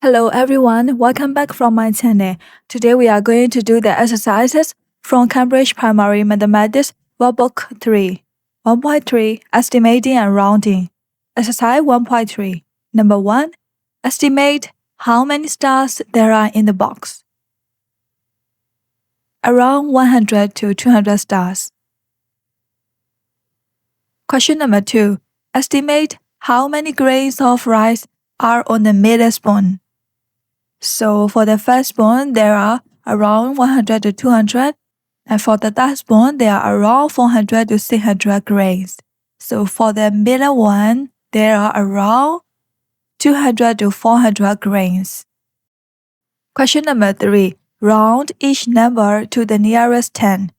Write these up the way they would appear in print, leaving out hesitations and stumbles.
Hello everyone, welcome back from my channel. Today we are going to do the exercises from Cambridge Primary Mathematics Workbook 3. 1.3 Estimating and Rounding. Exercise 1.3. Number 1. Estimate how many stars there are in the box. Around 100 to 200 stars. Question number 2. Estimate how many grains of rice are on the middle spoon. So for the first spoon, there are around 100 to 200, and for the third spoon, there are around 400 to 600 grains. So for the middle one, there are around 200 to 400 grains. Question number 3. Round each number to the nearest 10.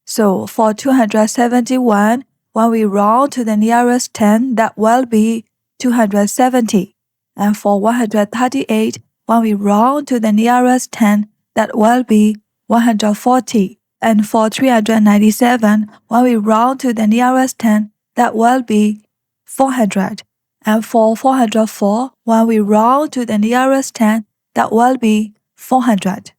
So for 271, when we round to the nearest 10, that will be 270. And for 138, when we round to the nearest 10, that will be 140. And for 397, when we round to the nearest 10, that will be 400. And for 404, when we round to the nearest 10, that will be 400.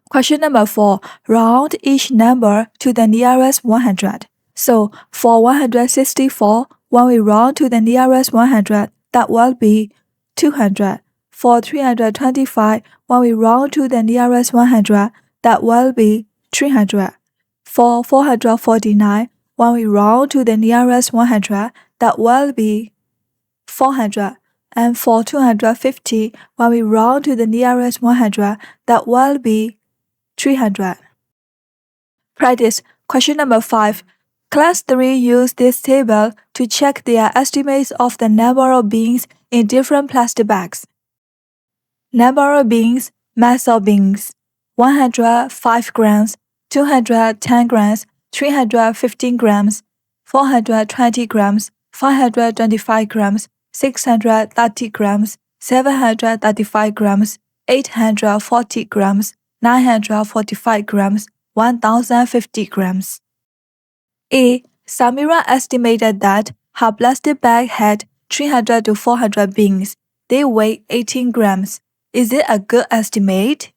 Question number 4. Round each number to the nearest 100. So for 164, when we round to the nearest 100, that will be 200. For 325, when we round to the nearest 100, that will be 300. For 449, when we round to the nearest 100, that will be 400. And for 250, when we round to the nearest 100, that will be 300. Practice. Question number 5. Class 3 use this table to check their estimates of the number of beans in different plastic bags. Number of beans, mass of beans, 105 grams, 210 grams, 315 grams, 420 grams, 525 grams, 630 grams, 735 grams, 840 grams, 945 grams, 1050 grams. A. Samira estimated that her plastic bag had 300 to 400 beans. They weigh 18 grams. Is it a good estimate?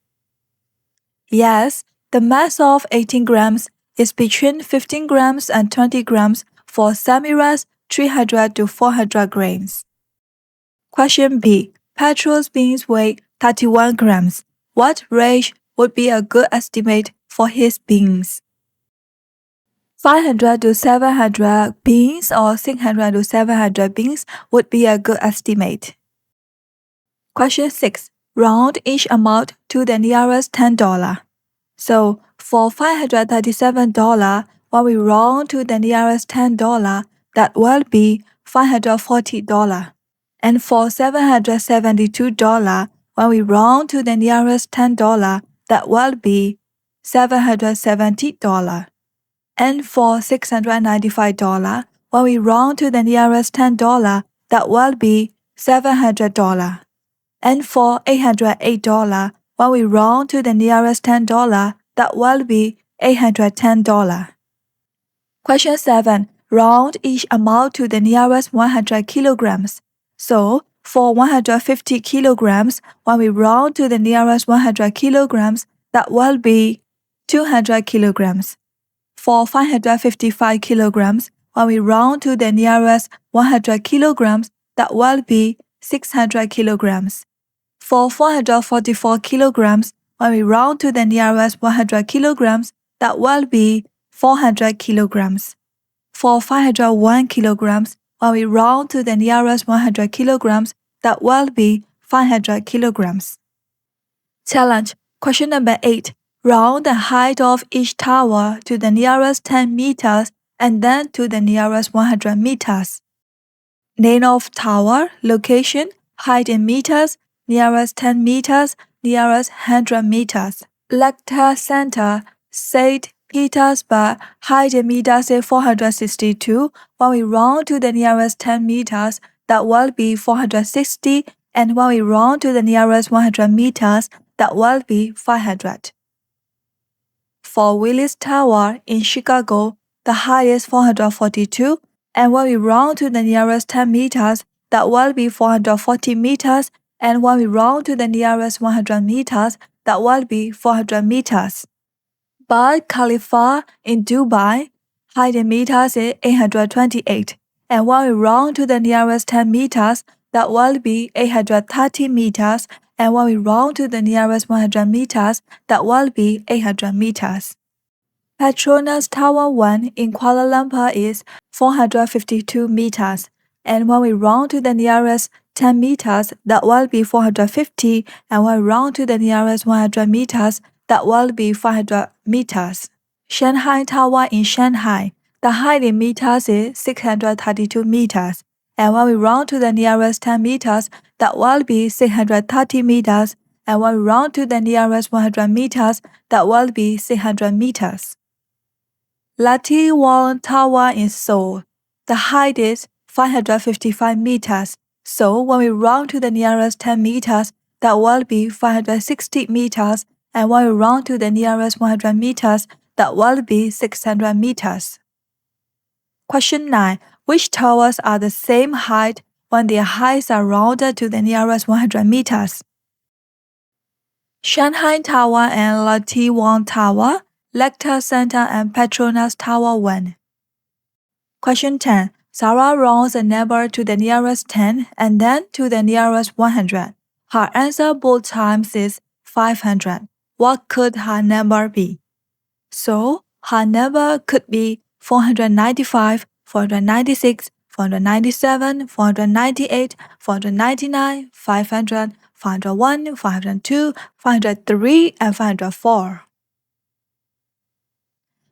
Yes, the mass of 18 grams is between 15 grams and 20 grams for Samira's 300 to 400 grains. Question B. Petrol's beans weigh 31 grams. What range would be a good estimate for his beans? 500 to 700 beans or 600 to 700 beans would be a good estimate. Question 6. Round each amount to the nearest $10. So for $537, when we round to the nearest $10, that will be $540. And for $772, when we round to the nearest $10, that will be $770. And for $695, when we round to the nearest $10, that will be $700. And for $808, when we round to the nearest $10, that will be $810. Question 7. Round each amount to the nearest 100 kilograms. So, for 150 kilograms, when we round to the nearest 100 kilograms, that will be 200 kilograms. For 555 kilograms, when we round to the nearest 100 kilograms, that will be 600 kilograms. For 444 kilograms, when we round to the nearest 100 kilograms, that will be 400 kilograms. For 501 kilograms, when we round to the nearest 100 kilograms, that will be 500 kilograms. Challenge. Question number 8. Round the height of each tower to the nearest 10 meters and then to the nearest 100 meters. Name of tower, location, height in meters, nearest 10 meters, nearest 100 meters. Lecture center, St. Petersburg, height in meters is 462. When we round to the nearest 10 meters, that will be 460, and when we round to the nearest 100 meters, that will be 500. For Willis Tower in Chicago, the height is 442, and when we round to the nearest 10 meters, that will be 440 meters, And when we round to the nearest 100 meters, that will be 400 meters. Burj Khalifa in Dubai, height in meters is 828. And when we round to the nearest 10 meters, that will be 830 meters. And when we round to the nearest 100 meters, that will be 800 meters. Petronas Tower 1 in Kuala Lumpur is 452 meters. And when we round to the nearest 10 meters, that will be 450. And when we round to the nearest 100 meters, that will be 500 meters. Shanghai Tower in Shanghai, the height in meters is 632 meters. And when we round to the nearest 10 meters, that will be 630 meters. And when we round to the nearest 100 meters, that will be 600 meters. Lati Wall Tower in Seoul, the height is 555 meters. So when we round to the nearest 10 meters, that will be 560 meters. And when we round to the nearest 100 meters, that will be 600 meters. Question 9. Which towers are the same height when their heights are rounded to the nearest 100 meters? Shanghai Tower and Lati Wall Tower, Lecture Center and Petronas Tower 1. Question 10. Sarah rounds a number to the nearest 10 and then to the nearest 100. Her answer both times is 500. What could her number be? So, her number could be 495, 496, 497, 498, 499, 500, 501, 502, 503, and 504.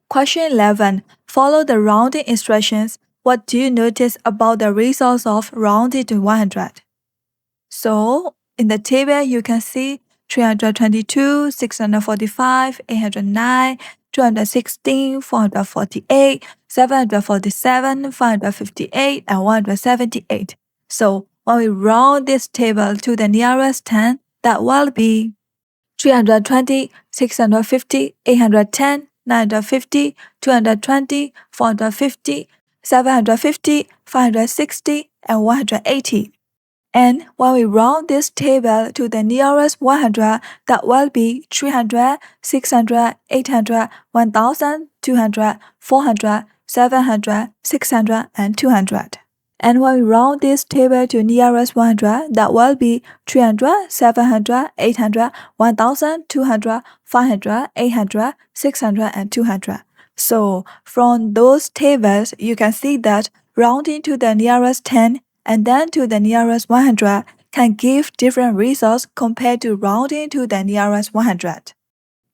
Question 11. Follow the rounding instructions. What do you notice about the results of rounding to 100? So, in the table you can see 322, 645, 809, 216, 448, 747, 558, and 178. So, when we round this table to the nearest 10, that will be 320, 650, 810, 950, 220, 450, 750, 560, and 180. And when we round this table to the nearest 100, that will be 300, 600, 800, 1000, 200, 400, 700, 600, and 200. And when we round this table to nearest 100, that will be 300, 700, 800, 1000, 200, 500, 800, 600, and 200. So, from those tables, you can see that rounding to the nearest 10 and then to the nearest 100 can give different results compared to rounding to the nearest 100.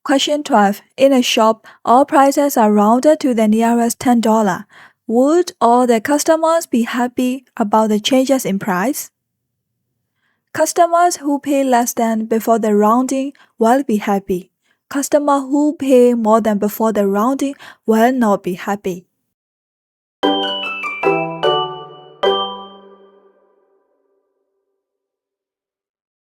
Question 12. In a shop, all prices are rounded to the nearest $10. Would all the customers be happy about the changes in price? Customers who pay less than before the rounding will be happy. Customers who pay more than before the rounding will not be happy.